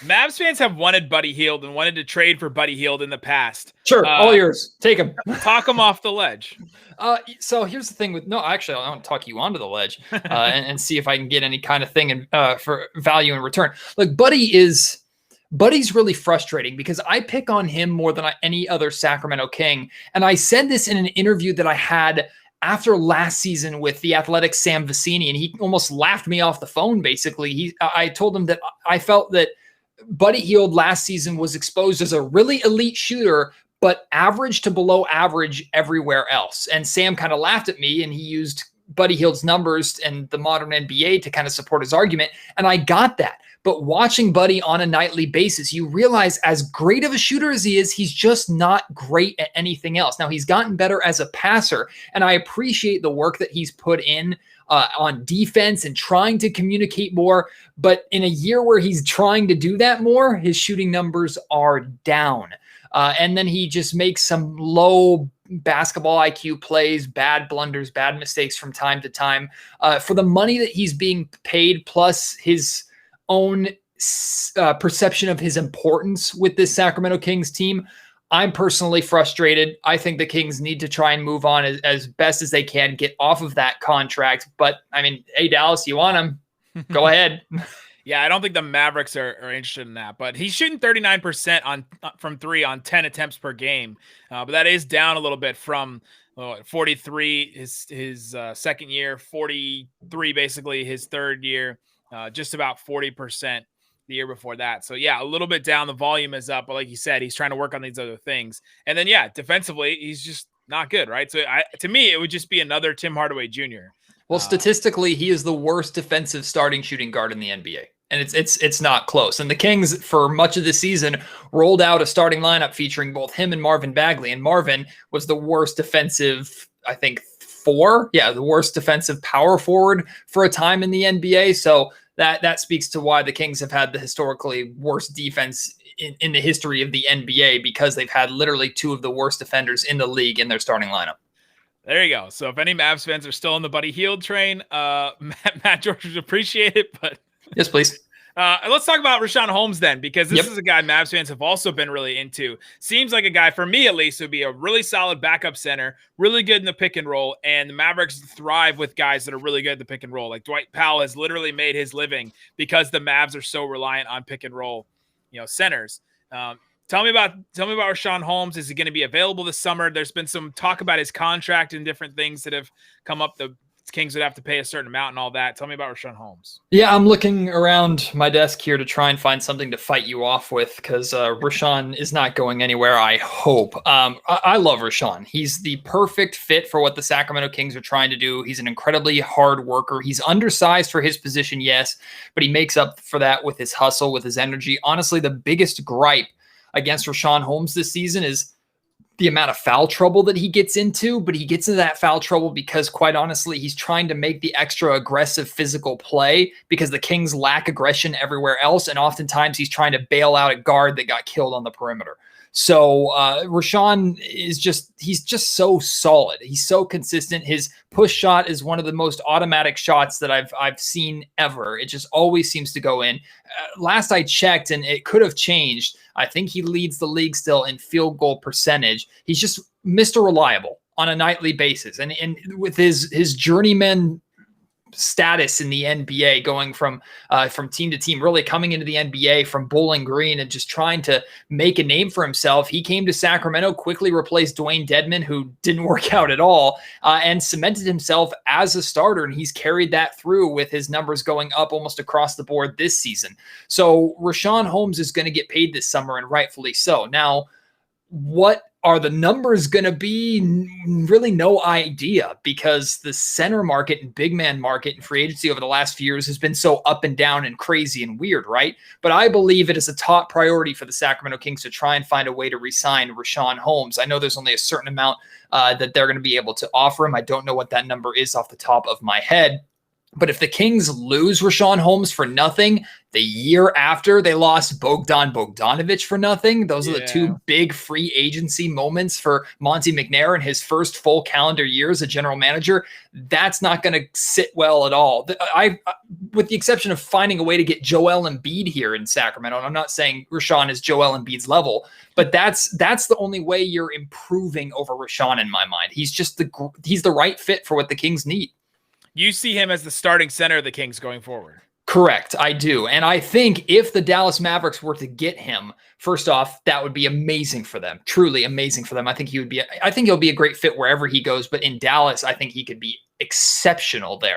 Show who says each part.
Speaker 1: Mavs fans have wanted Buddy Hield and wanted to trade for Buddy Hield in the past.
Speaker 2: Sure, all yours. Take him.
Speaker 1: Talk him off the ledge.
Speaker 2: So here's the thing with actually, I want to talk you onto the ledge and see if I can get any kind of thing for value in return. Look, Buddy's really frustrating because I pick on him more than any other Sacramento King, and I said this in an interview that I had after last season with the Athletic Sam Vecini, and he almost laughed me off the phone. Basically, I told him that I felt that Buddy Hield last season was exposed as a really elite shooter, but average to below average everywhere else. And Sam kind of laughed at me, and he used Buddy Hield's numbers and the modern NBA to kind of support his argument. And I got that. But watching Buddy on a nightly basis, you realize as great of a shooter as he is, he's just not great at anything else. Now, he's gotten better as a passer, and I appreciate the work that he's put in on defense and trying to communicate more. But in a year where he's trying to do that more, his shooting numbers are down. And then he just makes some low basketball IQ plays, bad blunders, bad mistakes from time to time. For the money that he's being paid, plus his own perception of his importance with this Sacramento Kings team, I'm personally frustrated. I think the Kings need to try and move on as best as they can, get off of that contract. But, I mean, hey, Dallas, you want him? Go ahead.
Speaker 1: Yeah, I don't think the Mavericks are interested in that. But he's shooting 39% from three on 10 attempts per game. But that is down a little bit from 43 his second year, 43 basically his third year, just about 40% the year before that. So yeah, a little bit down. The volume is up, but like you said, he's trying to work on these other things. And then yeah, defensively, he's just not good, right? So to me, it would just be another Tim Hardaway Jr.
Speaker 2: Well, statistically, he is the worst defensive starting shooting guard in the NBA. And it's not close. And the Kings, for much of the season, rolled out a starting lineup featuring both him and Marvin Bagley. And Marvin was the worst defensive, I think, the worst defensive power forward for a time in the NBA. So that speaks to why the Kings have had the historically worst defense in the history of the NBA, because they've had literally two of the worst defenders in the league in their starting lineup.
Speaker 1: There you go. So if any Mavs fans are still on the Buddy Hield train, Matt George would appreciate it. But
Speaker 2: yes, please.
Speaker 1: Let's talk about Richaun Holmes then, because this is a guy Mavs fans have also been really into. Seems like a guy, for me at least, would be a really solid backup center, really good in the pick and roll, and the Mavericks thrive with guys that are really good at the pick and roll. Like Dwight Powell has literally made his living because the Mavs are so reliant on pick and roll, centers. Tell me about Richaun Holmes. Is he going to be available this summer? There's been some talk about his contract and different things that have come up. The Kings would have to pay a certain amount and all that. Tell me about Richaun Holmes.
Speaker 2: Yeah, I'm looking around my desk here to try and find something to fight you off with, because Richaun is not going anywhere, I hope. I love Richaun. He's the perfect fit for what the Sacramento Kings are trying to do. He's an incredibly hard worker. He's undersized for his position, yes, but he makes up for that with his hustle, with his energy. Honestly, the biggest gripe against Richaun Holmes this season is the amount of foul trouble that he gets into, but he gets into that foul trouble because, quite honestly, he's trying to make the extra aggressive physical play because the Kings lack aggression everywhere else, and oftentimes he's trying to bail out a guard that got killed on the perimeter. So Richaun he's just so solid. He's so consistent. His push shot is one of the most automatic shots that I've seen ever. It just always seems to go in. Last I checked, and it could have changed, I think he leads the league still in field goal percentage. He's just Mr. Reliable on a nightly basis. And with his journeyman status in the NBA, going from team to team, really coming into the NBA from Bowling Green and just trying to make a name for himself. He came to Sacramento, quickly replaced Dwayne Dedmon, who didn't work out at all, and cemented himself as a starter. And he's carried that through with his numbers going up almost across the board this season. So Richaun Holmes is going to get paid this summer, and rightfully so. Now, what are the numbers going to be? Really no idea, because the center market and big man market and free agency over the last few years has been so up and down and crazy and weird, right? But I believe it is a top priority for the Sacramento Kings to try and find a way to re-sign Richaun Holmes. I know there's only a certain amount that they're going to be able to offer him. I don't know what that number is off the top of my head. But if the Kings lose Richaun Holmes for nothing, the year after they lost Bogdan Bogdanovic for nothing, those are the two big free agency moments for Monty McNair in his first full calendar year as a general manager. That's not going to sit well at all. With the exception of finding a way to get Joel Embiid here in Sacramento, and I'm not saying Richaun is Joel Embiid's level, but that's the only way you're improving over Richaun in my mind. He's the right fit for what the Kings need.
Speaker 1: You see him as the starting center of the Kings going forward.
Speaker 2: Correct, I do. And I think if the Dallas Mavericks were to get him, first off, that would be amazing for them. Truly amazing for them. I think he'll be a great fit wherever he goes, but in Dallas, I think he could be exceptional there.